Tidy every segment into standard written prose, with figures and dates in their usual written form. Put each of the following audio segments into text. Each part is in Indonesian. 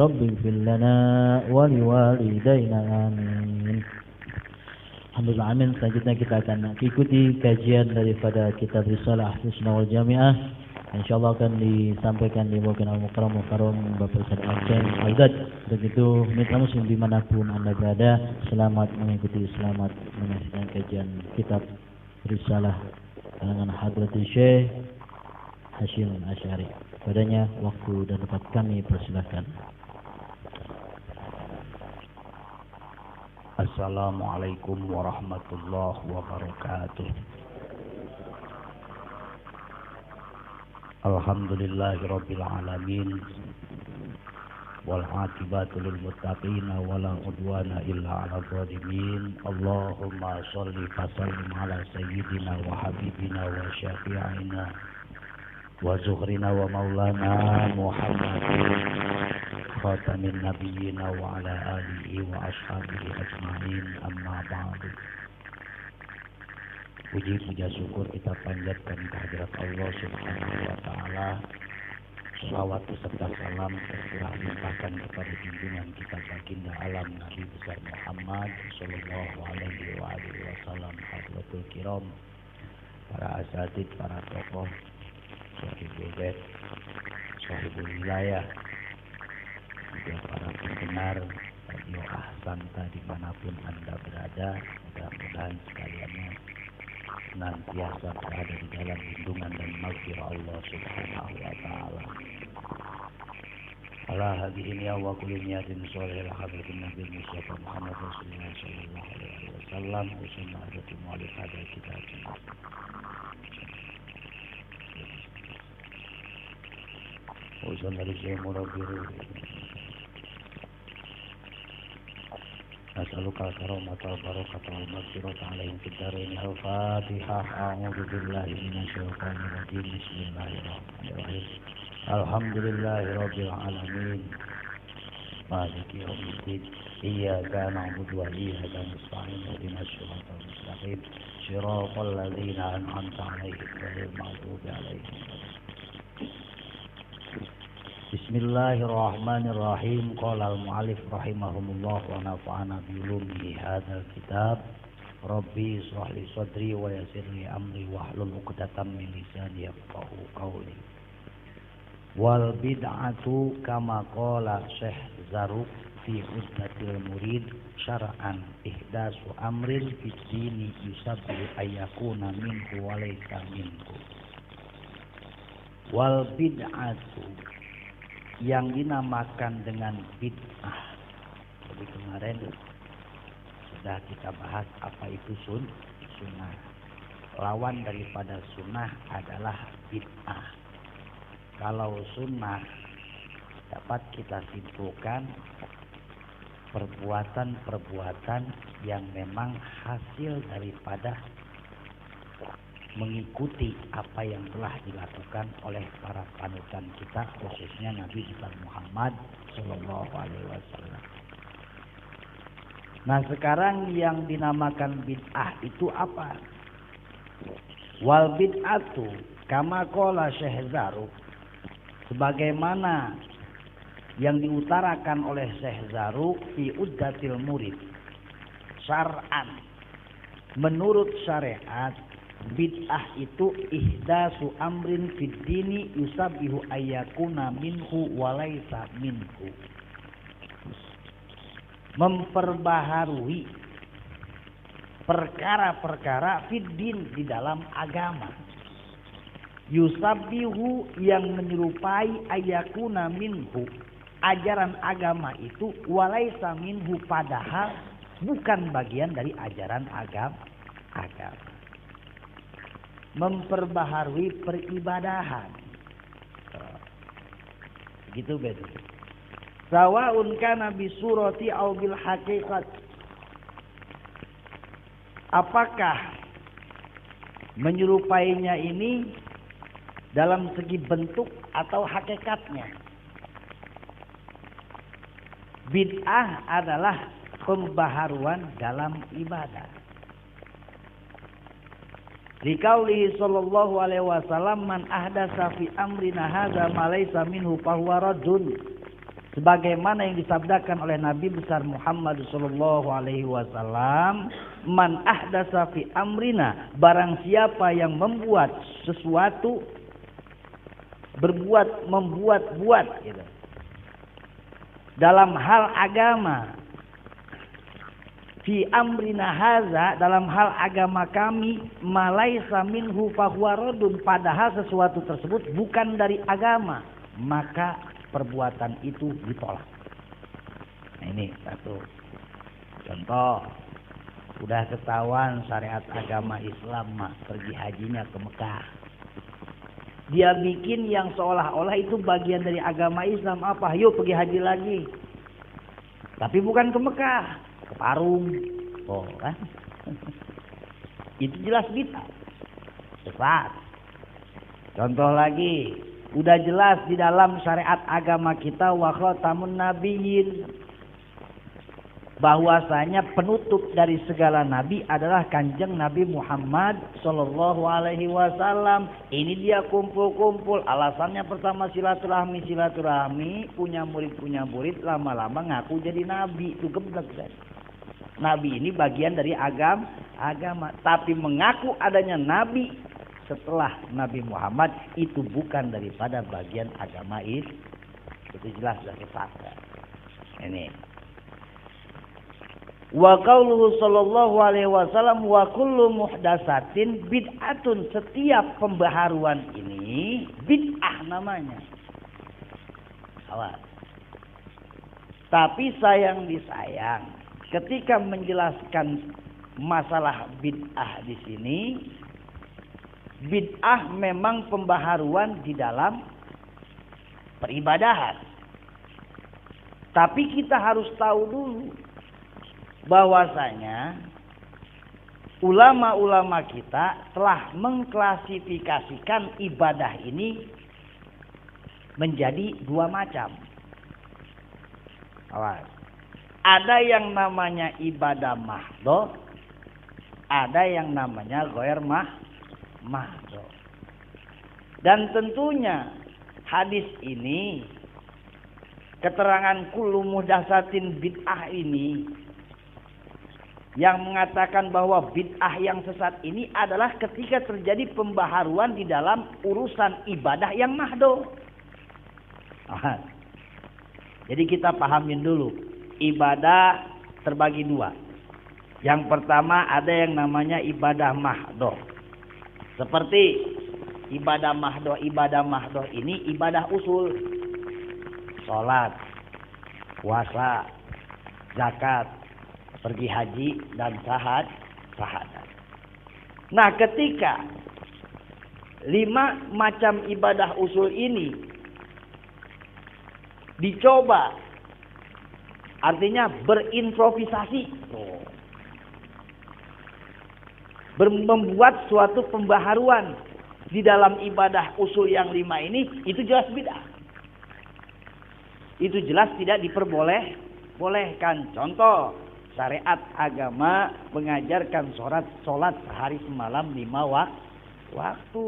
Rabbi ighfir lana wa liwalidayna amin. Alhamdulillah, amin. Selanjutnya kita akan ikuti kajian daripada kitab Risalah Husna wal Jami'ah. InsyaAllah akan disampaikan di Mungkin Al-Mukarram Bapak Ustaz Aksen Al-Dad. Begitu mitra muslim dimanapun Anda berada, selamat mengikuti, selamat menyaksikan kajian kitab Risalah karangan Hadratul Syekh Hasyim Asy'ari. Padanya waktu dan tempat kami persilahkan. Assalamualaikum warahmatullahi wabarakatuh. Alhamdulillahirabbil alamin wal aqibatu lil muttaqin wa la udwana illa 'alal zalimin. Allahumma shalli wa sallim ala sayyidina wa habibina wa syafi'ina wa zuhrina wa maulana Muhammadin khatamin nabiyina wa ala alihi wa ashabihi ajma'in, amma ba'du. Puji puja syukur kita panjatkan kehadirat Allah Subhanahu wa taala. Salawat beserta salam tercurah limpahkan kepada junjungan kita baginda alam Nabi besar Muhammad sallallahu alaihi wasallam, hadratul kiram, para asatid, para tokoh, sahibul bait, sahibul wilayah, juga para pendengar Radio Ahsanta dimanapun Anda berada. Mudah-mudahan sekaliannya senantiasa berada di dalam lindungan dan maghfirah Allah Subhanahu wa taala. Ala hadhihi wa kulli niyatin shalihah hadratin Nabi Mustafa Muhammad Rasulullah sallallahu alaihi wasallam wa sunnatu mu'alif hadha kitab. Wa sallallahu alaihi Nas'aluka al-karamata wal barakata wal maghfirata alaihim fid dharain. Al-Fatihah. A'udzu billahi minasyaitonir rajim. Bismillahirrahmanirrahim. Alhamdulillahirabbil alamin. Maliki yaumiddin. Iyyaka na'budu wa iyyaka nasta'in. Ihdinas siratal mustaqim. Shiratal ladzina an'amta 'alaihim ghairil maghdubi 'alaihim. Bismillahirrahmanirrahim. Qala al-mu'allif rahimahumullah wa nafa'ana bi ulumihi hadzal kitab. Rabbi ishrah li sadri wa yassir li amri wahlul 'uqdatam min lisani yafqahu qawli. Wal bid'atu kama qala Syekh Zarruq fi Uddatil Murid syar'an ihdasu amrin fid dini yusabbihu ayyakuna minhu wa laysa minhu. Wal bid'atu yang dinamakan dengan bid'ah. Jadi kemarin sudah kita bahas apa itu sunnah. Lawan daripada sunnah adalah bid'ah. Kalau sunnah dapat kita simpulkan perbuatan-perbuatan yang memang hasil daripada mengikuti apa yang telah dilakukan oleh para panutan kita, khususnya Nabi besar Muhammad sallallahu alaihi wasallam. Nah, sekarang yang dinamakan bid'ah itu apa? Wal bid'atu kama qala Syekh Zarruq, sebagaimana yang diutarakan oleh Syekh Zarruq fi Uddatil Murid syar'an, menurut syariat bid'ah itu ihdasu amrin fid dini yusabbihu ayyakuna minhu wa laysa minhu. Memperbaharui perkara-perkara fid din di dalam agama. Yusabbihu yang menyerupai ayyakuna minhu, ajaran agama itu, wa laysa minhu padahal bukan bagian dari ajaran agama. Memperbaharui peribadahan. Gitu betul. Sawa'un kana bi surati aw bil haqiqat. Apakah menyerupainya ini dalam segi bentuk atau hakikatnya? Bid'ah adalah pembaharuan dalam ibadah. Liqaulihi sallallahu alaihi wasallam man ahdasa fi amrina hadza ma laysa minhu fahuwa raddun. sebagaimana yang disabdakan oleh Nabi besar Muhammad sallallahu alaihi wasallam, man ahdatsa fi amrina, barang siapa yang membuat sesuatu, membuat gitu, dalam hal agama, fi amrina haza, dalam hal agama kami, malaisa minhu fahuwa raddun, padahal sesuatu tersebut bukan dari agama, maka perbuatan itu ditolak. Nah, ini satu contoh. Udah ketahuan syariat agama Islam mah, pergi hajinya ke Mekah. Dia bikin yang seolah-olah itu bagian dari agama Islam. Apa? Yuk pergi haji lagi. Tapi bukan ke Mekah, ke Parung. Oh kan? Itu jelas bid'ah, sesat. Contoh lagi, udah jelas di dalam syariat agama kita wa khatamun nabiyyin, bahwasanya penutup dari segala nabi adalah Kanjeng Nabi Muhammad sallallahu alaihi wasallam. Ini dia kumpul-kumpul, alasannya pertama silaturahmi, punya murid, lama-lama ngaku jadi nabi. Itu geblek kan? Nabi ini bagian dari agama, tapi mengaku adanya nabi setelah Nabi Muhammad itu bukan daripada bagian agama itu jelas dari fakta. Ini wa qauluhu sallallahu alaihi wasallam wa kullu muhdatsatin bid'atun, setiap pembaharuan ini bid'ah namanya. Awas. Tapi sayang disayang, ketika menjelaskan masalah bid'ah di sini, bid'ah memang pembaharuan di dalam peribadahan. Tapi kita harus tahu dulu bahwasanya ulama-ulama kita telah mengklasifikasikan ibadah ini menjadi dua macam. Awas. Ada yang namanya ibadah mahdhah, ada yang namanya ghair mahdhah. Dan tentunya hadis ini, keterangan kullu muhdatsatin bid'ah ini, yang mengatakan bahwa bid'ah yang sesat ini adalah ketika terjadi pembaharuan di dalam urusan ibadah yang mahdhah. Jadi kita pahamin dulu, ibadah terbagi dua. Yang pertama ada yang namanya ibadah mahdhah. Seperti ibadah mahdhah ini ibadah usul. Salat, puasa, zakat, pergi haji dan syahadat. Nah, ketika 5 macam ibadah usul ini dicoba, artinya berimprovisasi, membuat suatu pembaharuan di dalam ibadah usul yang 5 ini, itu jelas bid'ah. Itu jelas tidak diperbolehkan. Contoh, syariat agama mengajarkan sholat sehari semalam 5 waktu.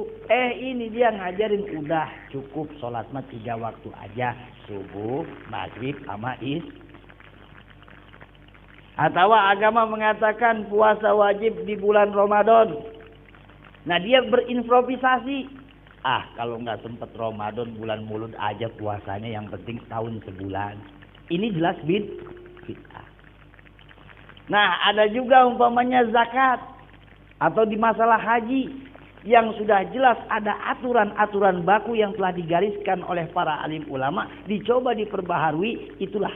Ini dia ngajarin udah cukup sholat 3 waktu aja, subuh, maghrib, sama Atau agama mengatakan puasa wajib di bulan Ramadan. Nah, dia berimprovisasi. Kalau nggak sempet Ramadan, bulan Mulud aja puasanya, yang penting tahun sebulan. Ini jelas bid'ah. Nah, ada juga umpamanya zakat atau di masalah haji yang sudah jelas ada aturan-aturan baku yang telah digariskan oleh para alim ulama, dicoba diperbaharui, itulah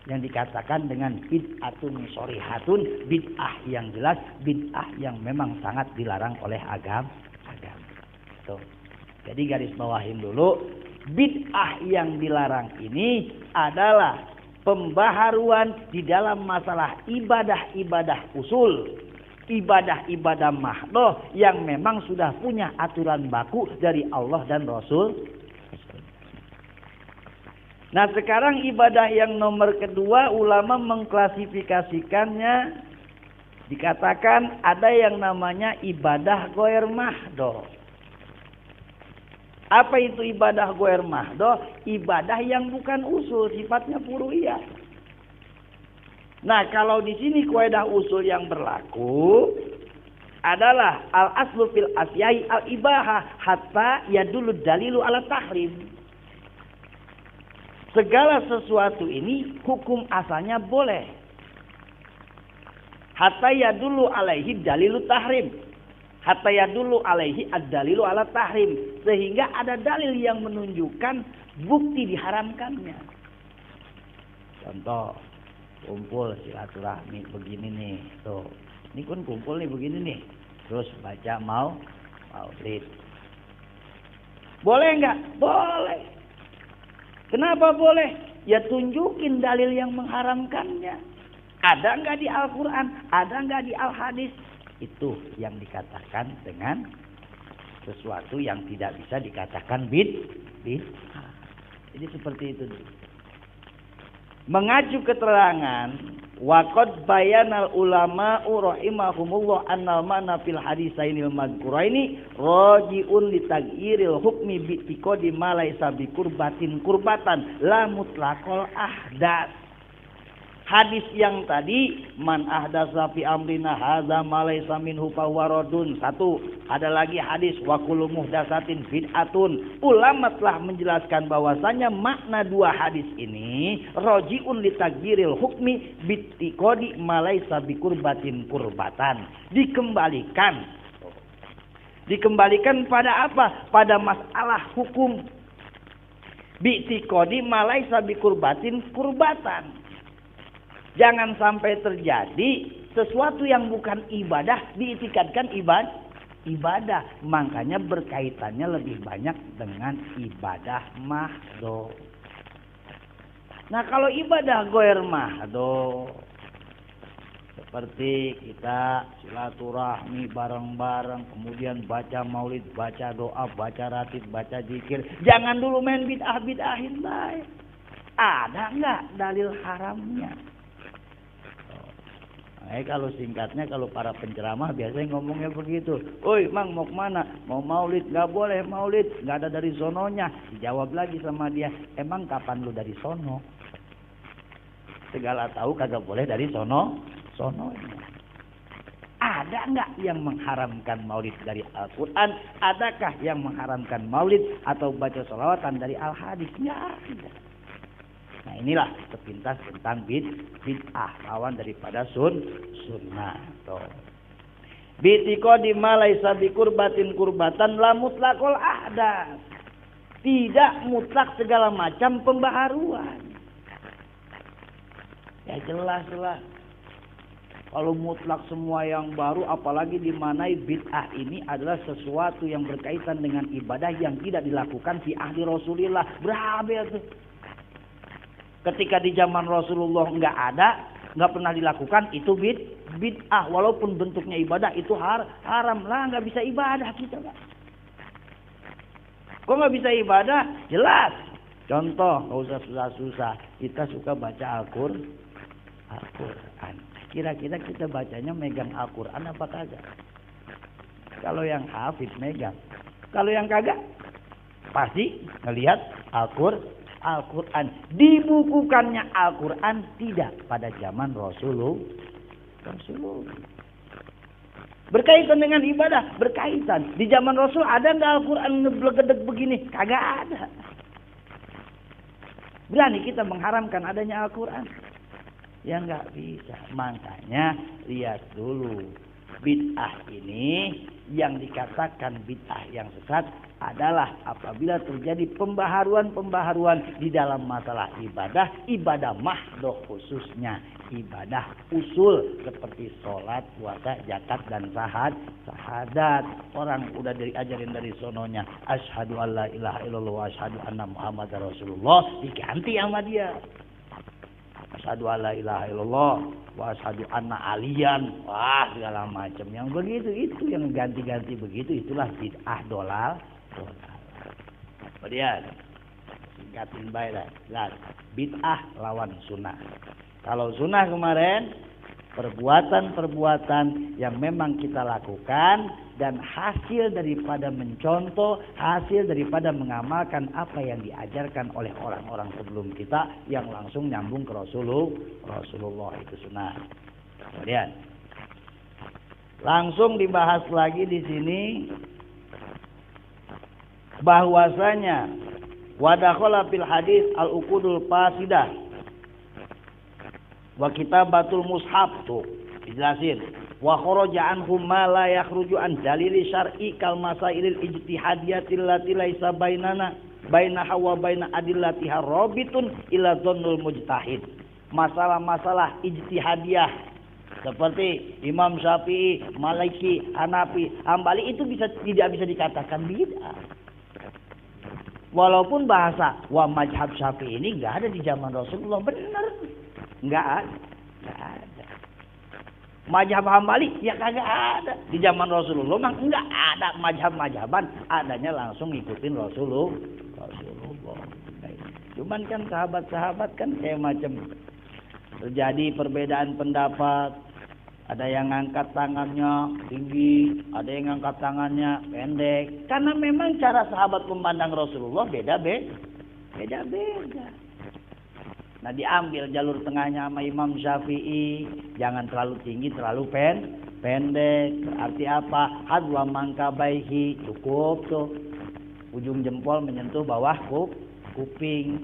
yang dikatakan dengan bid'atun shorihatun, bid'ah yang jelas, bid'ah yang memang sangat dilarang oleh agama. Tuh. Jadi garis bawahin dulu, bid'ah yang dilarang ini adalah pembaharuan di dalam masalah ibadah-ibadah usul, ibadah-ibadah mahdhah yang memang sudah punya aturan baku dari Allah dan Rasul. Nah, sekarang ibadah yang nomor kedua, ulama mengklasifikasikannya, dikatakan ada yang namanya ibadah ghair mahdhah. Apa itu ibadah ghair mahdoh? Ibadah yang bukan usul, sifatnya furu'iyah. Nah, kalau di sini kaidah usul yang berlaku adalah al aslu fil asyai al ibaha hatta yadullu dalilu ala tahrim. Segala sesuatu ini hukum asalnya boleh. Hatta yadullu alaihi dalilu tahrim. Hatta yadullu alaihi ad-dalilu ala tahrim. Sehingga ada dalil yang menunjukkan bukti diharamkannya. Contoh, kumpul silaturahmi begini nih. Tuh, ini kan kumpul nih begini nih. Terus baca maulid. Boleh nggak? Boleh. Kenapa boleh? Ya tunjukin dalil yang mengharamkannya. Ada nggak di Al-Quran? Ada nggak di Al-Hadis? Itu yang dikatakan dengan sesuatu yang tidak bisa dikatakan bid'ah. Jadi seperti itu. Mengacu keterangan waqad bayanal ulama'u rahimahumullah annal ma'na fil hadisainil madhkuraini raji'un li taghyiril hukmi bi tiqadi ma laysa bi kurbatan la mutlaqal ahdas. Hadis yang tadi man ahdasa fi amrina hadza ma laysa minhu fa huwa raddun. Satu, ada lagi hadis wa kullu muhdatsatin bid'atun. Ulama telah menjelaskan bahwasanya makna dua hadis ini raji'un li taghyiril hukmi bittiqadi ma laysa bi kurbatan. Dikembalikan pada apa? Pada masalah hukum bittiqadi ma laysa bi kurbatan. Jangan sampai terjadi sesuatu yang bukan ibadah diitikadkan ibadah. Makanya berkaitannya lebih banyak dengan ibadah mahdoh. Nah, kalau ibadah ghair mahdoh seperti kita silaturahmi bareng-bareng, kemudian baca maulid, baca doa, baca ratib, baca zikir. Jangan dulu main bid'ah-bid'ahin baik. Ada enggak dalil haramnya? Kalau singkatnya, kalau para penceramah biasanya ngomongnya begitu. Oi, Mang, mau kemana? Mau maulid? Nggak boleh maulid, nggak ada dari sononya. Dijawab lagi sama dia, emang kapan lu dari sono? Segala tahu kagak boleh dari sononya. Ada nggak yang mengharamkan maulid dari Al-Quran? Adakah yang mengharamkan maulid atau baca sholawatan dari Al-Hadis? Nggak ada. Nah, inilah sepintas tentang bid'ah, lawan daripada sunnah. Bitiqadi ma laysa bi kurbatan la mutlaqul ahdas. Tidak mutlak segala macam pembaharuan. Ya jelas. Kalau mutlak semua yang baru, apalagi dimanai bid'ah ini adalah sesuatu yang berkaitan dengan ibadah yang tidak dilakukan fi ahdi Rasulillah. Berapa tuh? Ketika di zaman Rasulullah nggak ada, nggak pernah dilakukan, itu bid'ah. Walaupun bentuknya ibadah, itu haram lah, nggak bisa ibadah kita, Pak. Kok nggak bisa ibadah? Jelas. Contoh, nggak usah susah-susah. Kita suka baca Al-Quran. Kira-kira kita bacanya megang Al-Quran apa kagak? Kalau yang hafid megang. Kalau yang kagak, pasti ngelihat Al-Quran. Dibukukannya Al-Quran tidak pada zaman Rasulullah. Berkaitan dengan ibadah, berkaitan. Di zaman Rasul ada nggak Al-Quran ngeblegedeg begini? Kagak ada. Berani kita mengharamkan adanya Al-Quran? Ya nggak bisa. Makanya lihat dulu, bid'ah ini yang dikatakan bid'ah yang sesat adalah apabila terjadi pembaharuan di dalam masalah ibadah mahdoh khususnya, ibadah usul seperti sholat, puasa, zakat, dan syahadat. Orang udah diajarin dari sononya, asyhadu alla ilaha illallah wa asyhadu anna muhammadar rasulullah, diganti sama dia. Asyhadu alla ilaha illallah wa asyhadu anna aliyan. Wah, segala macam yang begitu, itu yang ganti-ganti begitu, itulah bid'ah dolal. Kemudian singkatin baik lah. Bid'ah lawan sunnah. Kalau sunnah kemarin perbuatan-perbuatan yang memang kita lakukan dan hasil daripada mencontoh, hasil daripada mengamalkan apa yang diajarkan oleh orang-orang sebelum kita yang langsung nyambung ke Rasulullah itu sunnah. Kemudian langsung dibahas lagi di sini bahwasanya wadakhala fil hadis al-uqudul fasidah wa kitabatul mushaf tuh dijelasin wa kharaja anhum ma la yakhruju an dalili syar'i kal masailil ijtihadiyatil lati laisa bainaha wa baina adillatiha rabitun ila dhannul mujtahid. Masalah-masalah ijtihadiyah seperti Imam Syafi'i, Maliki, Hanafi, Hambali itu tidak bisa dikatakan bid'ah. Walaupun bahasa wa mazhab Syafi'i ini enggak ada di zaman Rasulullah, benar. Enggak ada. Mazhab Hambali ya kagak ada di zaman Rasulullah, memang enggak ada mazhab-mazhaban, adanya langsung ngikutin Rasulullah. Cuman kan sahabat-sahabat kan kayak macam terjadi perbedaan pendapat. Ada yang ngangkat tangannya tinggi, ada yang ngangkat tangannya pendek. Karena memang cara sahabat memandang Rasulullah beda-beda. Nah, diambil jalur tengahnya sama Imam Syafi'i, jangan terlalu tinggi, terlalu pendek. Berarti apa? Hadwa mangkabaihi, cukup tuh. Ujung jempol menyentuh bawah kuping.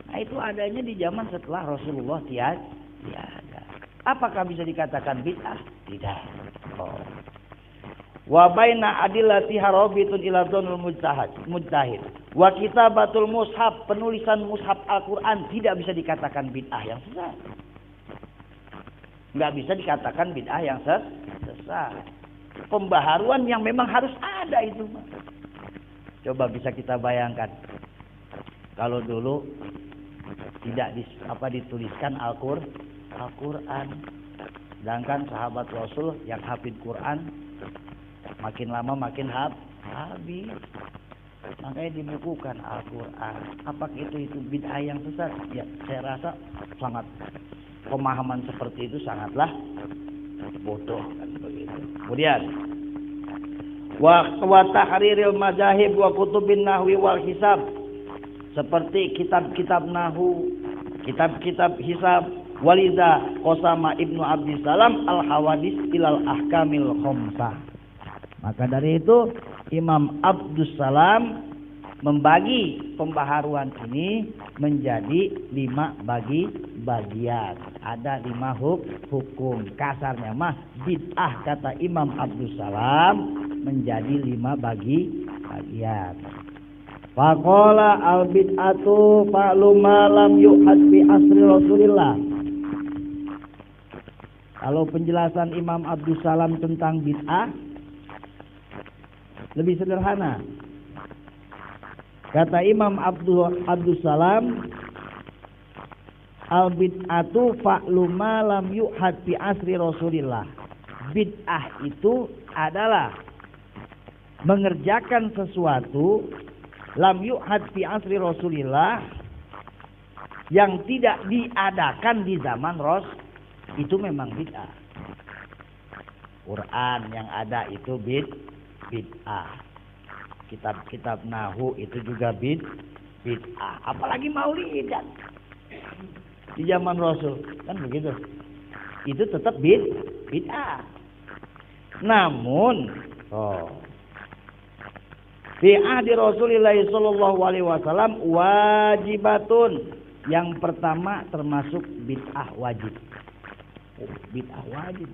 Nah, itu adanya di zaman setelah Rasulullah tiada. Apakah bisa dikatakan bid'ah? Tidak. Wa baina adillati harabitun ila dzanul mujtahid. Wa kitabatul mushaf, penulisan mushaf Al-Qur'an tidak bisa dikatakan bid'ah yang sesat. Enggak bisa dikatakan bid'ah yang sesat. Pembaharuan yang memang harus ada itu. Coba bisa kita bayangkan. Kalau dulu tidak dituliskan Al-Qur'an. Sedangkan sahabat Rasul yang hafid Quran makin lama makin habis. Makanya dibukukan Al-Qur'an. Apakah itu bid'ah yang sesat? Ya, saya rasa sangat pemahaman seperti itu sangatlah bodoh kan begitu. Kemudian wa tahriril mazahib wa kutubin nahwi wal hisab, seperti kitab-kitab nahwu, kitab-kitab hisab. Waliza qasama Ibnu Abdissalam al-hawadis ilal ahkamil khamsah. Maka dari itu Imam Abdussalam membagi pembaharuan ini menjadi 5 bagian. Ada 5 hukum. Kasarnya mah bid'ah kata Imam Abdussalam menjadi 5 bagian. Faqala al-bid'atu fa'lu ma lam yuhad fi asri Rasulillah. Kalau penjelasan Imam Abdussalam tentang bid'ah lebih sederhana. Kata Imam Abdussalam, al-bid'atu fa'lu ma lam yuhad fi asri Rasulillah. Bid'ah itu adalah mengerjakan sesuatu lam yuhad fi asri Rasulillah yang tidak diadakan di zaman Rasul. Itu memang bid'ah. Quran yang ada itu bid'ah. Kitab-kitab nahwu itu juga bid'ah. Apalagi maulidan di zaman Rasul kan begitu. Itu tetap bid'ah. Namun fi ahdi Rasulillah sallallahu alaihi wasallam wajibatun. Yang pertama termasuk bid'ah wajib. Bid'ah wajib.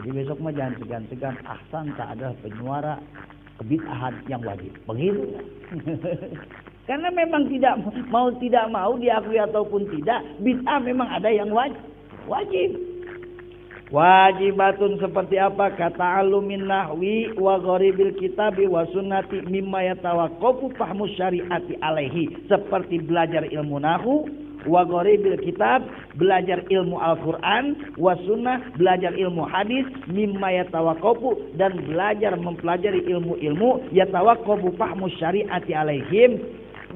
Jadi besok mah jangan segan-segan ahsan tak ada penyuara kebid'ahan yang wajib. Begitu. Karena memang tidak mau diakui ataupun tidak, bid'ah memang ada yang wajib. Wajibatun seperti apa? Kata alumin nahwi wa gharibil kitabi wa sunnati mimma yatawaqqafu fahmus syariati alaihi, seperti belajar ilmu nahwu, wa gharibil kitab belajar ilmu Al-Qur'an, wa sunnah belajar ilmu hadis, mimma yatawaqqafu dan belajar mempelajari ilmu-ilmu yatawaqqafu fahmus syariati alaihim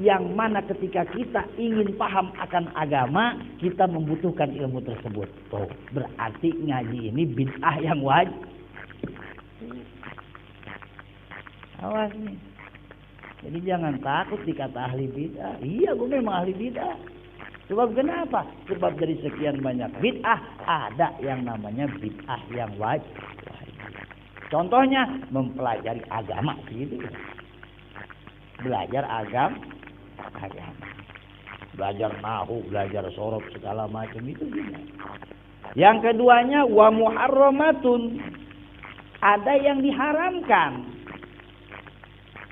yang mana ketika kita ingin paham akan agama, kita membutuhkan ilmu tersebut. Tuh, berarti ngaji ini bid'ah yang wajib. Awas nih. Jadi jangan takut dikata ahli bid'ah. Iya, gue memang ahli bid'ah. Sebab kenapa? Sebab dari sekian banyak bid'ah, ada yang namanya bid'ah yang wajib. Contohnya, mempelajari agama. Gitu. Belajar agama. Belajar nahu, belajar sorot, segala macam itu juga. Yang keduanya, wa muharramatun. Ada yang diharamkan.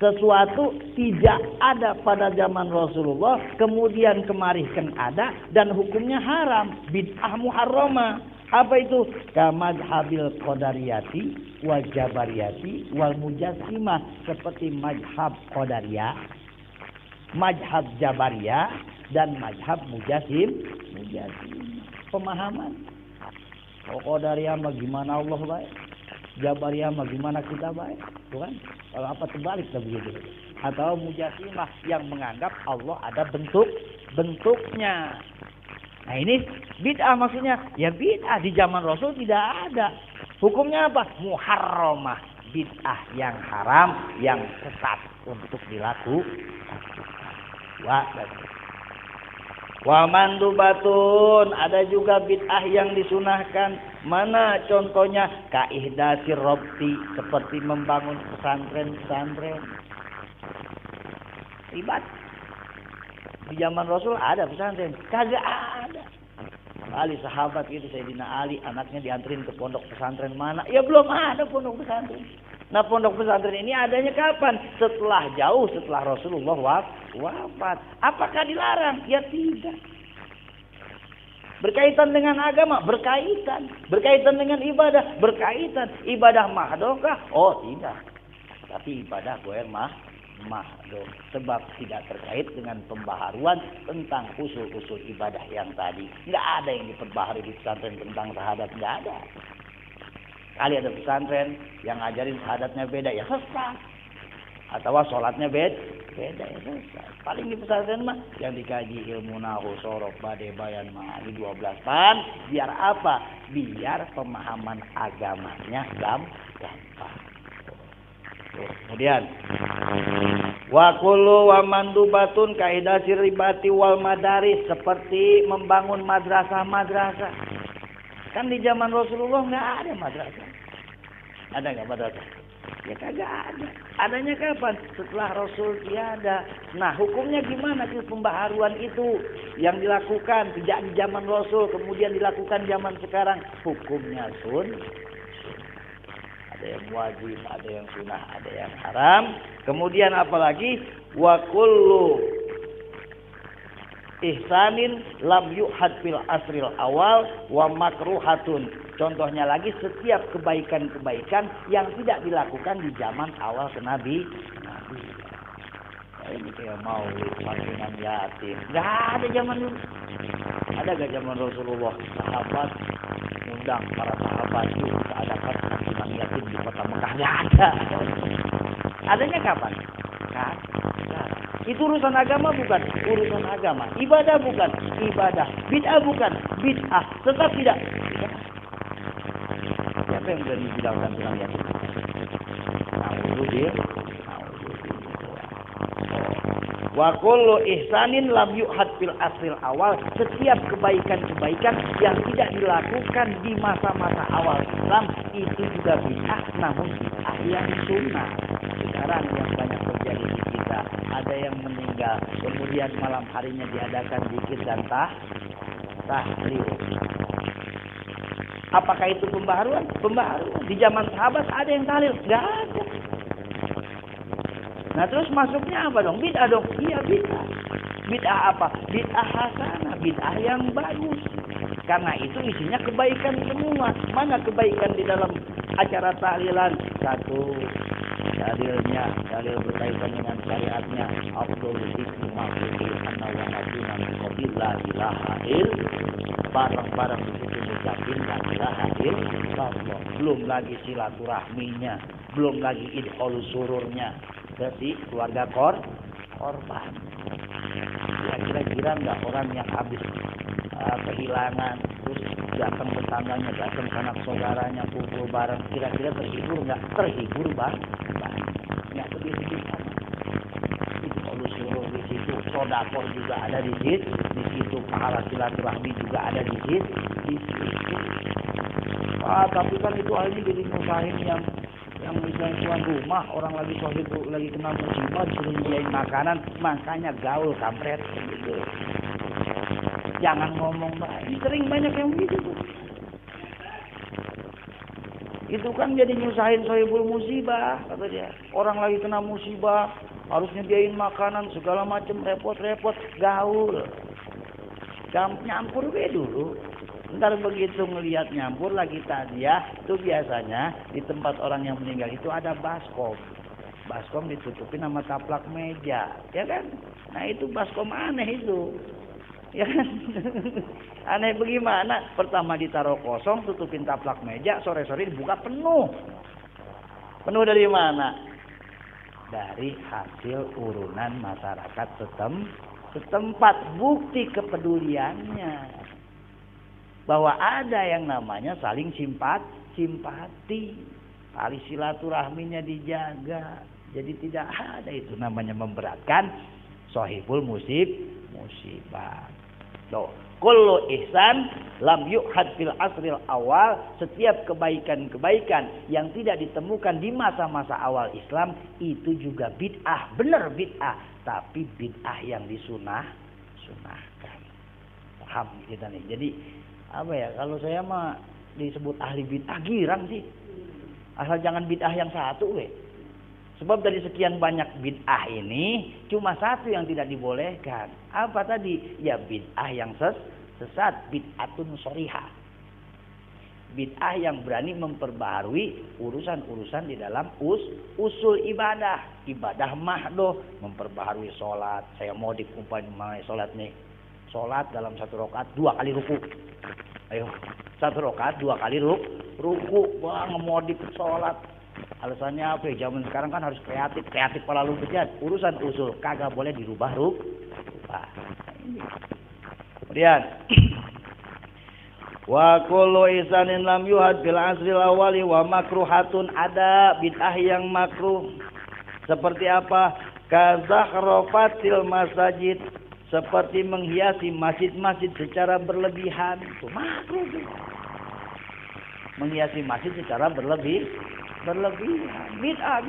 Sesuatu tidak ada pada zaman Rasulullah, kemudian kemarikan ada, dan hukumnya haram. Bid'ah muharramah. Apa itu? Kamadhabil qadariyati wa jabariyati wal mujassimah. Seperti madhab qadariyah, madhab jabariyah, dan madhab mujassimah. Pemahaman. Qadariyah mah gimana Allah baik, jabariyah mah gimana kita baik. Tuh kan? Kalau apa terbalik begitu. Atau mujassimah yang menganggap Allah ada bentuknya. Nah ini bid'ah maksudnya. Ya bid'ah di zaman Rasul tidak ada. Hukumnya apa? Muharramah. Bid'ah yang haram, yang sesat untuk dilakukan. Wa mandubatun. Ada juga bid'ah yang disunahkan. Mana contohnya? Kaihdasir robti. Seperti membangun pesantren-pesantren. Ibadah. Di zaman Rasul ada pesantren? Kagak ada. Ali sahabat itu Sayyidina Ali, anaknya dianterin ke pondok pesantren mana? Ya belum ada pondok pesantren. Nah pondok pesantren ini adanya kapan? Setelah Rasulullah wafat. Apakah dilarang? Ya tidak. Berkaitan dengan agama? Berkaitan. Berkaitan dengan ibadah? Berkaitan. Ibadah mahdokah? Oh tidak. Tapi ibadah goer mahdoh. Sebab tidak terkait dengan pembaharuan tentang usul-usul ibadah yang tadi. Nggak ada yang diperbaharui di pesantren tentang syahadat. Nggak ada. Kali ada pesantren yang ngajarin syahadatnya beda, ya sesat. Atau sholatnya beda ya sesat. Paling di pesantren mah yang dikaji ilmu nahu, sorok, bade, bayan, ma'ani 12 pan. Biar apa? Biar pemahaman agamanya gampang. Kemudian wa kullu wa mandubatun kaidasir ribati wal madaris. Seperti membangun madrasah-madrasah. Kan di zaman Rasulullah nggak ada madrasah. Ada nggak madrasah? Ya kagak ada. Adanya kapan? Setelah Rasul tiada. Nah hukumnya gimana sih pembaharuan itu yang dilakukan tidak di zaman Rasul kemudian dilakukan zaman sekarang? Hukumnya ada yang wajib, ada yang sunnah, ada yang haram. Kemudian apalagi wa kullu ihsanin lam yuhad fil asril awal wa makruhatun. Contohnya lagi setiap kebaikan-kebaikan yang tidak dilakukan di zaman awal Nabi. Ini kayak maulid, santunan yatim. Enggak ada zaman dulu. Ada enggak zaman Rasulullah? Sahabat undang para sahabat itu adakan santunan yatim di kota Mekah. Enggak ada. Adanya kapan? Nah, itu urusan agama bukan? Urusan agama. Ibadah bukan? Ibadah. Bid'ah bukan? Bid'ah. Tetap tidak? Siapa yang berani bilang santunan yatim? Alhamdulillah. Wa kullu ihsanin lam yuhad fil asril awal. Setiap kebaikan-kebaikan yang tidak dilakukan di masa-masa awal Islam itu juga bid'ah, namun bid'ah yang sunnah. Sekarang yang banyak terjadi di kita, ada yang meninggal, kemudian malam harinya diadakan zikir dan tahlil. Apakah itu pembaharuan? Pembaharuan. Di zaman sahabat ada yang tahlil? Enggak ada. Nah terus masuknya apa dong? Bid'ah dong? Iya bid'ah. Bid'ah apa? Bid'ah hasanah, bid'ah yang bagus. Karena itu isinya kebaikan semua. Mana kebaikan di dalam acara tahlilan? Satu, dalilnya, dalil berkaitan dengan syariatnya. Abdul Zikri Ma'fudil Anna wa Nabina Muqabil La ilaha barang-barang itu mengucapin La ilaha illallah. Belum lagi silaturahminya, belum lagi idhol sururnya ke si keluarga korban. kira-kira nggak orang yang habis kehilangan terus datang tetangganya, datang anak saudaranya, kumpul bareng, kira-kira terhibur nggak? Terhibur bang, nggak sedih-sedih sama. Itu kalau di situ, sodakor juga ada di situ, pahala silaturahmi juga ada di situ. Tapi kan itu akhirnya jadi nyusahin yang misalnya tuan rumah, orang lagi sohib, lagi kena musibah, disuruh nyediain makanan, makanya gaul kampret gitu. Jangan ngomong baik, sering banyak yang begitu tuh. Itu kan jadi nyusahin sohibul musibah, kata dia. Orang lagi kena musibah, harus nyediain makanan segala macam, repot-repot, gaul. Nyampur be dulu. Ntar begitu ngelihat nyampur lagi tadiah, itu biasanya di tempat orang yang meninggal itu ada baskom. Baskom ditutupin sama taplak meja, ya kan? Nah itu baskom aneh itu, ya kan? Aneh bagaimana? Pertama ditaruh kosong, tutupin taplak meja, sore-sore dibuka penuh. Penuh dari mana? Dari hasil urunan masyarakat setempat, bukti kepeduliannya. Bahwa ada yang namanya saling simpati, tali silaturahminya dijaga. Jadi tidak ada itu namanya memberatkan sohibul musibah. Loh, kullu ihsan lam yu'had fil asril awal. Setiap kebaikan-kebaikan yang tidak ditemukan di masa-masa awal Islam itu juga bid'ah, benar bid'ah, tapi bid'ah yang disunahkan. Paham kita nih. Jadi apa ya, kalau saya mah disebut ahli bid'ah girang sih, asal jangan bid'ah yang satu sebab dari sekian banyak bid'ah ini cuma satu yang tidak dibolehkan. Apa tadi? Ya bid'ah yang sesat, bid'atun shorihah, bid'ah yang berani memperbaharui urusan-urusan di dalam usul ibadah mahdoh, memperbaharui sholat. Saya mau dikumpulkan sholat nih, sholat dalam satu rakaat 2 kali ruku. Ayo, satu rakaat 2 kali ruku. Wah, ngemodif sholat. Alasannya apa? Zaman sekarang kan harus kreatif pala lu bejat. Urusan usul kagak boleh dirubah Kemudian wa kullu isanin lam yuhad bil asril awali wa makruhatun, ada bid'ah yang makruh. Seperti apa? Kazakhrafatil masajid, seperti menghiasi masjid-masjid secara berlebihan. Itu makruh. Menghiasi masjid secara berlebihan. Bid'ah.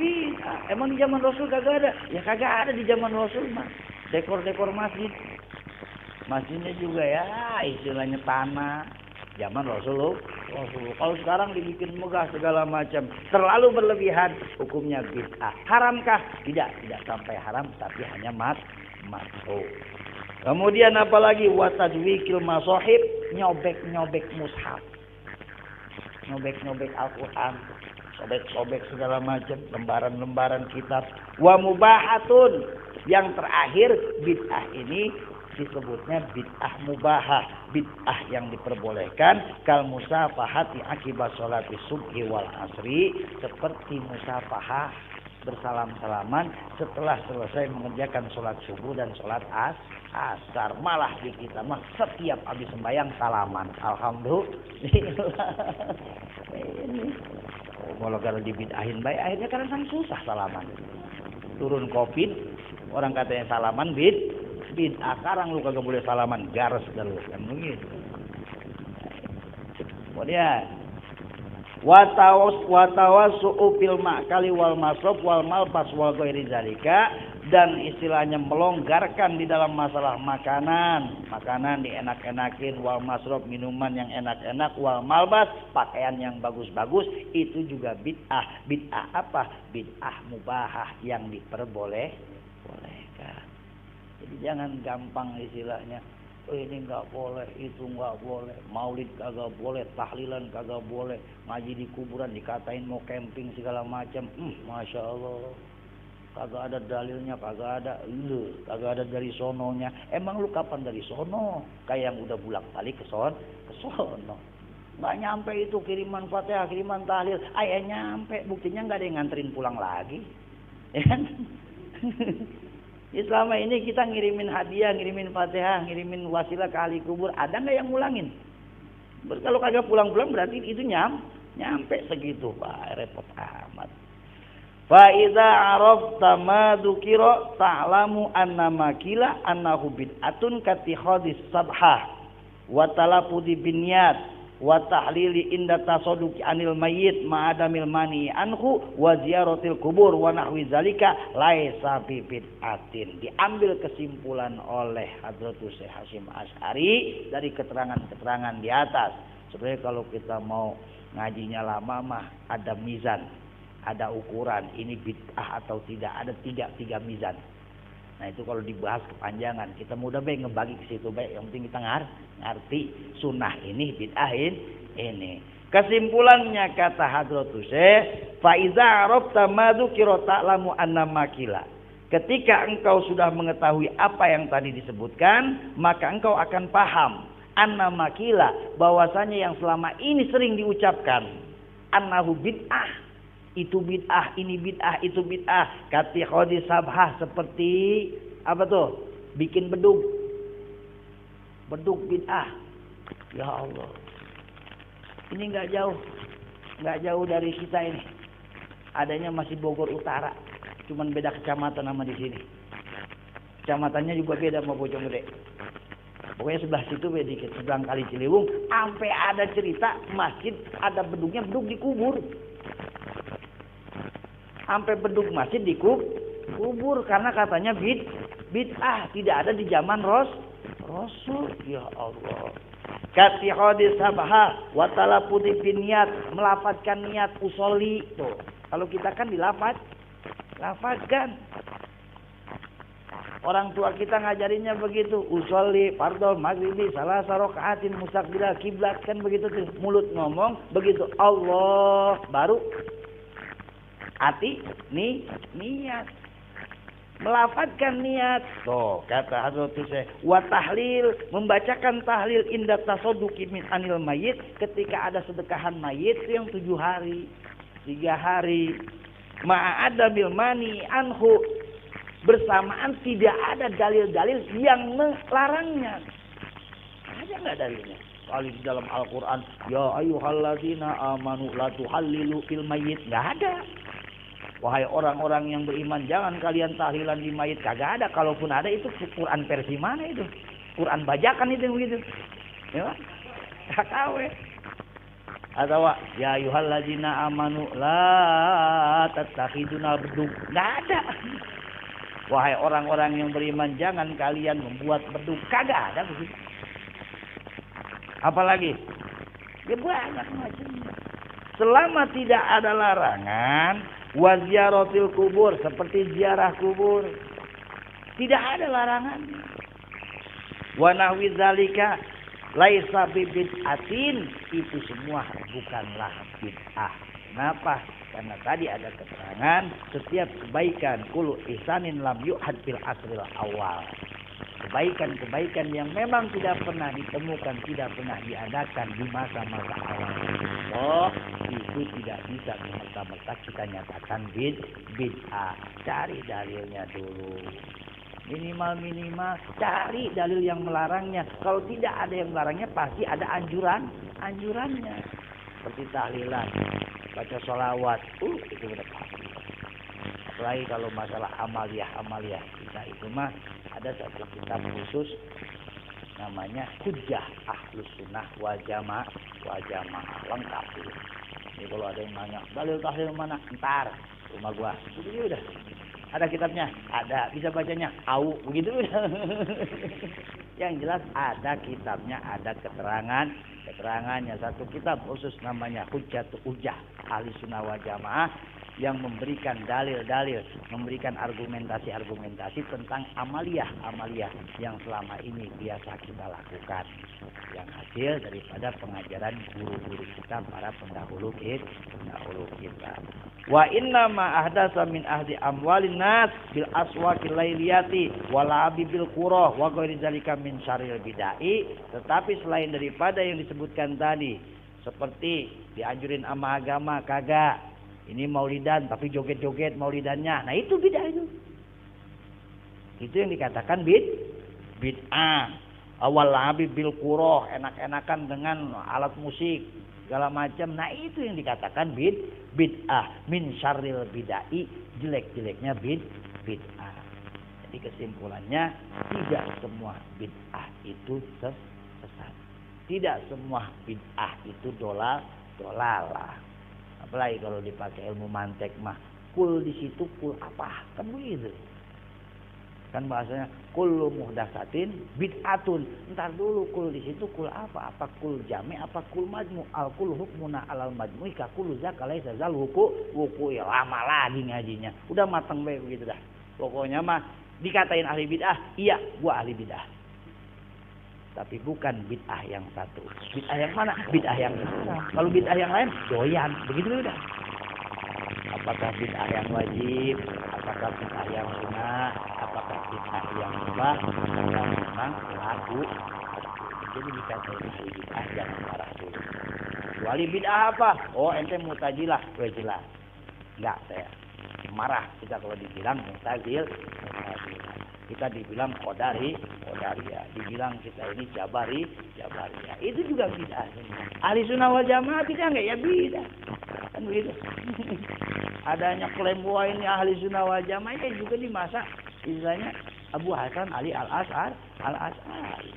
Emang di zaman Rasul kagak ada? Ya kagak ada di zaman Rasul mah. Dekor-dekor masjid. Masjidnya juga ya istilahnya tanah. Zaman Rasul. Kalau sekarang dibikin megah segala macam, terlalu berlebihan, hukumnya bid'ah. Haramkah? Tidak sampai haram, tapi hanya makruh. Kemudian apalagi watadwikil masahib, nyobek mushaf, nyobek Al-Quran, sobek segala macam, lembaran kitab. Wa mubahatun, yang terakhir bid'ah ini disebutnya bid'ah mubahah, bid'ah yang diperbolehkan. Kal musafahati akibat sholati subhi wal asri, seperti musafahah, bersalam-salaman setelah selesai mengerjakan sholat subuh dan sholat asar. Malah di kita mah setiap habis sembahyang salaman. Alhamdulillah. Ini kalau dibid'ahin baik, akhirnya kadang susah salaman. Turun COVID, orang katanya salaman bid'ah. Sekarang lu kagak boleh salaman, garis dulu kan begitu. Kemudian watawassu'u fil ma'kali wal masrab wal malbas wal ghairi zalika, dan istilahnya melonggarkan di dalam masalah makanan dienak-enakin, wal masrab minuman yang enak-enak, wal malbas pakaian yang bagus-bagus, itu juga bid'ah. Bid'ah apa? Bid'ah mubahah yang diperbolehkan. Jadi jangan gampang istilahnya, ini nggak boleh, itu nggak boleh, maulid kagak boleh, tahlilan kagak boleh, ngaji di kuburan dikatain mau camping segala macam. Masya Allah, kagak ada dalilnya, kagak ada dari sononya. Emang lu kapan dari sono? Kayak yang udah bolak-balik ke sono. Nggak nyampe itu kiriman Fatihah, kiriman tahlil, nyampe, buktinya nggak ada yang nganterin pulang lagi, ya kan? Selama ini kita ngirimin hadiah, ngirimin Fatihah, ngirimin wasilah ke ahli kubur, ada nggak yang ngulangin? Kalau kagak pulang-pulang berarti itu nyampe segitu, Pak, repot amat. Fa idza arafta ma dzukira ta'lamu anna makila annahu bid'atun katikhadis sabhah wa talafudi binniyat wa tahlili inda tasadduqi anil mayyit ma'adamil mani anhu wa ziyaratil kubur wa nahwi zalika laisa bi bid'atin. Diambil kesimpulan oleh Hadratus Syekh Hasyim Asy'ari dari keterangan-keterangan di atas. Sebenarnya kalau kita mau ngajinya lama mah ada mizan, ada ukuran ini bid'ah atau tidak, ada tiga mizan. Nah itu kalau dibahas kepanjangan, kita mudah baik ngebagi ke situ baik. Yang penting kita ngerti sunnah ini bid'ahin ini. Kesimpulannya kata Hadratus Syekh, fa iza arafta ma dzukira ta'lamu anna makila. Ketika engkau sudah mengetahui apa yang tadi disebutkan, maka engkau akan paham anna makila, bahwasanya yang selama ini sering diucapkan annahu bid'ah, itu bid'ah, ini bid'ah, itu bid'ah. Kati khodi sabhah, seperti apa tuh? Bikin bedug bid'ah. Ya Allah, ini nggak jauh dari kita ini. Adanya masih Bogor Utara, cuman beda kecamatan sama di sini. Kecamatannya juga beda sama Bojonggede. Pokoknya sebelah situ beda dikit, sebelah Kali Ciliwung. Sampai ada cerita masjid ada bedugnya, bedug dikubur. Sampai bedug masjid dikubur karena katanya bid'ah, tidak ada di zaman Rasul. Ya Allah. Kati hadis sabha wa talafudi binniyat, melafadzkan niat usolli tuh. Kalau kita kan dilafadzkan. Orang tua kita ngajarinnya begitu, usolli fardhu maghribi salah rakaatin mustaqbilal kiblat, kan begitu tuh. Mulut ngomong begitu Allah, baru hati niat, melafadzkan niat. Tuh kata Hadratus Syekh, wa tahlil, membacakan tahlil inda tasadduqi min anil mayyit, ketika ada sedekahan mayit yang 7 hari 3 hari ma'adamil mani anhu, bersamaan tidak ada dalil-dalil yang melarangnya. Ada nggak dalilnya? Kali di dalam Al-Quran, ya ayyuhalladzina amanu la tuhallilu fil mayyit, nggak ada. Wahai orang-orang yang beriman, jangan kalian tahlilan di mayit. Kagak ada. Kalaupun ada, itu Quran versi mana itu? Quran bajakan itu yang begitu. Ya, tak tahu ya. Atau ya ayyuhalladzina amanu la tattakhiduna bedug. Nggak ada. Wahai orang-orang yang beriman, jangan kalian membuat bedug. Kagak ada begitu. Apalagi? Ya banyak macamnya. Selama tidak ada larangan, wa ziyaratil kubur, seperti ziarah kubur, tidak ada larangan. Wa nahwi zalika laisa bid'atin, itu semua bukanlah bid'ah. Kenapa? Karena tadi ada keterangan setiap kebaikan kullu ihsanin lam yu'had fil asril awal. Kebaikan-kebaikan yang memang tidak pernah ditemukan, tidak pernah diadakan di masa-masa awal. Oh, itu tidak bisa merta-merta kita nyatakan bid'ah. Cari dalilnya dulu. Minimal cari dalil yang melarangnya. Kalau tidak ada yang melarangnya, pasti ada anjurannya. Seperti tahlilan, baca sholawat, itu udah pasti. Apalagi kalau masalah amaliyah kita itu mah ada satu kitab khusus namanya Hujjah Ahlus Sunnah wal Jamaah lengkap itu. Jadi kalau ada yang nanya dalil tahlil mana, entar rumah gua. Udah. Ada kitabnya, ada, bisa bacanya, au begitu udah. Yang jelas ada kitabnya, ada keterangannya. Satu kitab khusus namanya Hujjah Ahlus Sunnah wal Jamaah, yang memberikan dalil-dalil, memberikan argumentasi tentang amaliyah yang selama ini biasa kita lakukan, yang hasil daripada pengajaran guru-guru kita, para pendahulu kita. Wa inna ma ahdasa min ahdi amwalin nas bil aswaqil lailiyati wal abi bil qura wa ghairi zalika min syarril bidai. Tetapi selain daripada yang disebutkan tadi, seperti dianjurin sama agama, kagak ini maulidan tapi joget-joget maulidannya, nah itu bid'ah itu. Itu yang dikatakan bid'ah. Awal labi bil qurah, enak-enakan dengan alat musik segala macam. Nah, itu yang dikatakan bid'ah. Min syarril bid'ah, jelek-jeleknya bid'ah. Jadi kesimpulannya, tidak semua bid'ah itu sesat. Tidak semua bid'ah itu dolalah. Apalagi kalau dipakai ilmu mantek mah, kul di situ kul apa? Kan begitu. Kan bahasanya kullu muhdatsatin bid'atun. Entar dulu kul di situ kul apa? Apa kul jami, apa kul majmu? Al kul hukmuna alal majmu'i ka kul zakalaisa zal wuku ya lama lagi ngajinya. Udah mateng bae begitu dah. Pokoknya mah dikatain ahli bid'ah, iya gua ahli bid'ah. Tapi bukan bid'ah yang satu. Bid'ah yang mana? Bid'ah yang satu. Kalau bid'ah yang lain doyan, begitu udah. Apakah bid'ah yang wajib, apakah bid'ah yang sunnah, apakah bid'ah yang mubah, yang memang laku. Jadi dikatain ahli bid'ah jangan marah dulu. Kecuali bid'ah apa? Oh, ente Mu'tazilah, jelas. Enggak, saya marah kita kalau dibilang Mu'tazil. Kita dibilang Qadariyah, dibilang kita ini Jabariyah. Itu juga bid'ah. Ahli sunnah wal jamaah bid'ah enggak? Ya bid'ah. Kan begitu. Adanya klaim bahwa ini ahli sunnah wal jamaah ya juga di masa istilahnya Abu Hasan Ali Al-Ash'ari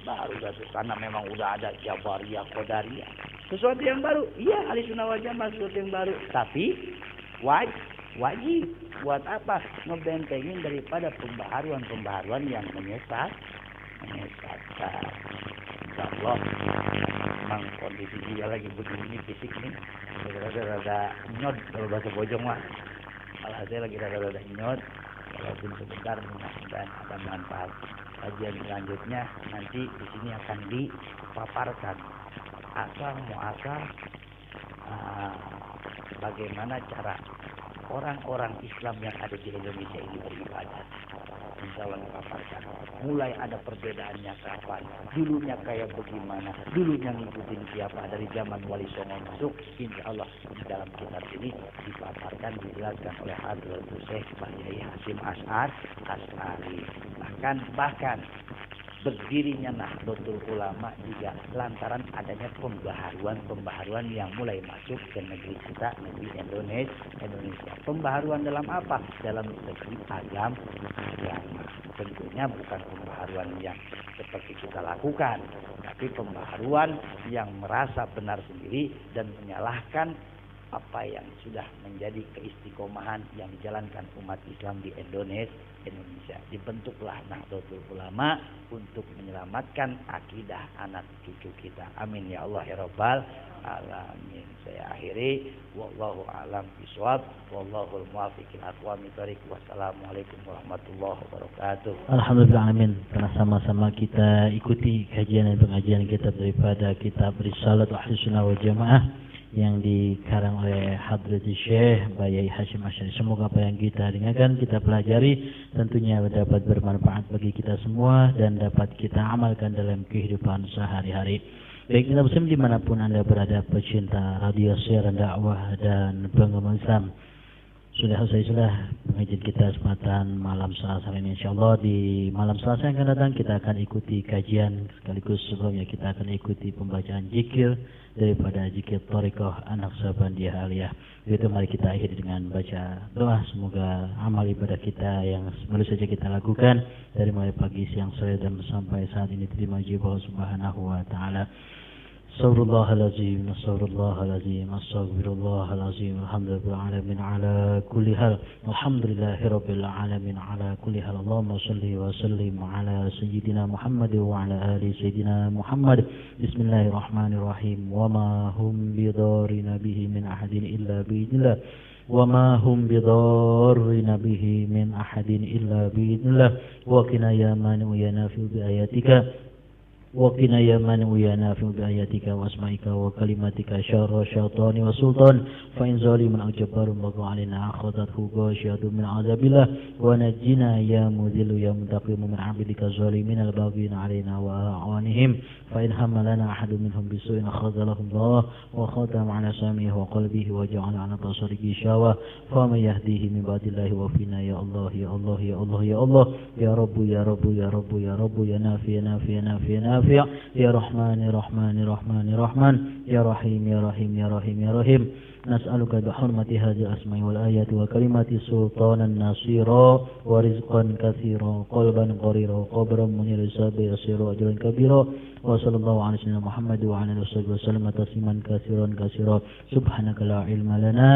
baru karena memang udah ada Jabariyah, Qadariyah. Sesuatu yang baru. Iya, ahli sunnah wal jamaah sesuatu yang baru. Tapi wajib buat apa? Ngebentengin daripada pembaharuan yang menyesatkan. Insyaallah memang kondisi dia lagi begini fisik nih rada nyot kalau bahasa Bojong mah. Alhasil lagi rada nyot. Walaupun sebentar mudah-mudahan ada manfaat. Kajian selanjutnya nanti di sini akan dipaparkan asal bagaimana cara orang-orang Islam yang ada di Indonesia ini beribadah. Insya Allah dipaparkan. Mulai ada perbedaannya kapan, dulunya kayak bagaimana, dulunya ngikutin siapa dari zaman Wali Songo masuk. Insya Allah di dalam kitab ini dipaparkan, dijelaskan oleh Hadratus Syekh Yai Hasyim Asy'ari. Bahkan berdirinya Nahdlatul Ulama juga lantaran adanya pembaharuan yang mulai masuk ke negeri kita, negeri Indonesia. Pembaharuan dalam apa? Dalam segi agama. Tentunya bukan pembaharuan yang seperti kita lakukan, tapi pembaharuan yang merasa benar sendiri dan menyalahkan apa yang sudah menjadi keistiqomahan yang dijalankan umat Islam di Indonesia. Dibentuklah Nahdlatul Ulama untuk menyelamatkan akidah anak cucu kita. Amin ya Allah ya Rabbal alamin. Saya akhiri, wallahu a'lam bishawab, wallahul muwaffiq ila aqwamit thoriq. Wassalamualaikum warahmatullahi wabarakatuh. Alhamdulillah, amin. Karena sama-sama kita ikuti kajian dan pengajian kita daripada kitab Risalah Ahli Sunnah wal Jamaah yang dikarang oleh Hadratus Syekh Yai Hasyim Asy'ari. Semoga apa yang kita dengarkan, kita pelajari tentunya dapat bermanfaat bagi kita semua dan dapat kita amalkan dalam kehidupan sehari-hari. Baik, kita muslim dimanapun Anda berada, pecinta radio siaran dakwah dan penggemar Islam. Sudah pengajian kita kesempatan malam Selasa ini, insyaallah di malam Selasa yang akan datang kita akan ikuti kajian, sekaligus sebelumnya kita akan ikuti pembacaan zikir daripada zikir Thariqah An-Naqsabandiyah Aliyah. Itu mari kita akhiri dengan baca doa, semoga amal ibadah kita yang baru saja kita lakukan dari mulai pagi, siang, sore dan sampai saat ini diterima Allah Subhanahu wa taala. Astaghfirullahalazim, astaghfirullahalazim, astaghfirullahalazim. Alhamdulillahirabbil alamin ala kulli hal. Alhamdulillahirabbil alamin ala kulli hal. Allahumma shalli wa sallim ala sayyidina Muhammad wa ala ali sayyidina Muhammad. Bismillahirrahmanirrahim. Wa ma hum bidarrina bihi min ahadin illa biidznillah. Wa ma hum bidarrina bihi min ahadin illa biidznillah. Wa qina ya manu ya nafi bi ayatika وقنا يا من ويا نافع بآياتك وأسمائك وكلماتك شر الشيطان والسلطان فإن ظالم أو جبار بغى علينا أخذته غاشية من عذاب الله ونجنا يا مذل يا منتقم من عبدك الظالمين الباغين علينا وأعوانهم فإن حملنا أحد منهم بسوء أخذله الله وختم على سمعه وقلبه وجعل على بصره شاوة فمن يهديه من بعد الله وفينا يا الله يا الله يا الله يا الله يا رب يا رب يا رب يا رب يا نافع يا نافع يا نافع يا نافع يا رحمن يا رحمن يا رحمن يا رحمن يا رحيم يا رحيم يا رحيم يا رحيم نسألك بحرمة هذه الأسماء والآيات وكلمات سلطانا ناصيرا ورزقا كثيرا قلبا قريرا قبرا منيرا سابا يسيرا أجرا كبيرا وصلى الله على سيدنا محمد وعلى آله وصحبه وسلم تسليما كثيرا كثيرا سبحانك لا علم لنا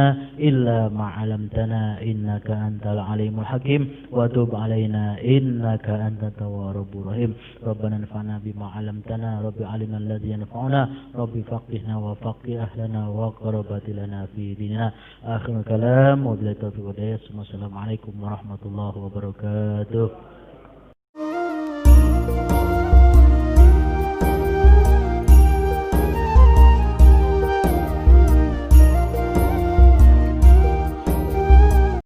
إلا ما علمتنا إنك أنت العليم الحكيم وتب علينا إنك أنت التواب الرحيم ربنا انفعنا بما علمتنا رب علمنا الذي ينفعنا رب فقهنا وفقه أهلنا وقربات لنا في ديننا آخر الكلام وبالله التوفيق والهداية السلام عليكم ورحمة الله وبركاته.